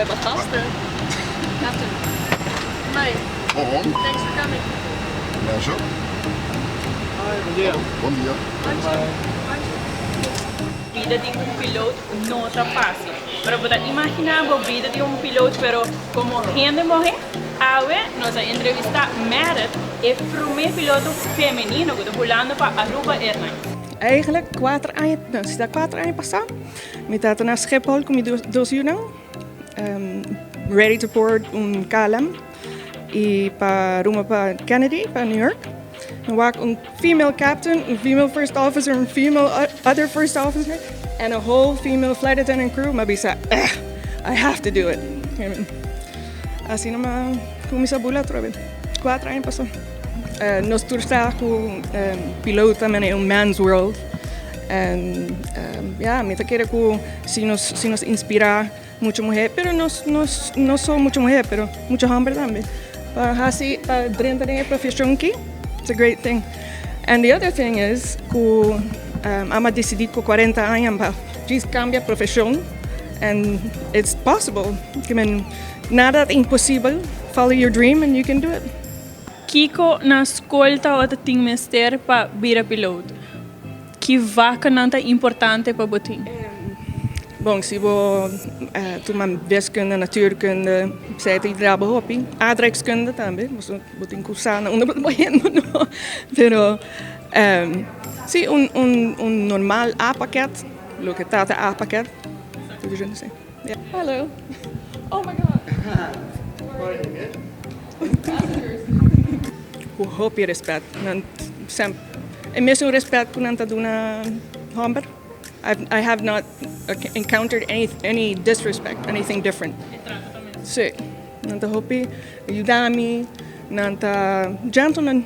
basta. Captain. Mate, Oo. thanks for coming. Pleasure. Bom dia. Bom dia. Vida de un piloto no está fácil. Pero puedo imaginar la vida de un piloto, pero como gente mujer, ahora nos entrevista Meredith, el primer piloto femenino que está volando para Aruba Airlines. Eigenlijk 4 anos, não, se dá 4 anos passar, me estava na Schiphol com 2 uur ready to board KLM e para Roma para Kennedy, para New York. Dan was een female captain, een female first officer, een female other first officer, and a whole female flight attendant crew. Maar bisa, I have to do it. Así nomás, como sa bula otra vez. 4 anos passou. Nós tursta com piloto também é man's world. And me quero que se nos inspira muita mulher, pero não só muita mulher, pero muita homem também. Para assim, para dentro da profissão aqui. It's a great thing. And the other thing is que I'm decided com 40 anos para cambiar profissão, and it's possible. I mean, nada é impossível. Follow your dream and you can do it. Kiko na escolta ou tem mestre para virar piloto. Que vaca não é importante para você? Bom, se tu man wiskunde, natuurkunde, zei ik trabalho op, aardrijkskunde também, você tem cursar não morrendo não, pero sim normal A-pakket, lo que trata A-pakket, tudo junto assim. Hello. Oh my God. O hoop je respect, dan sempre, é mesmo respeito por não estar duna hamper. I have not encountered any disrespect, anything different. Sí, nanta hopi, ayudami, nanta gentleman.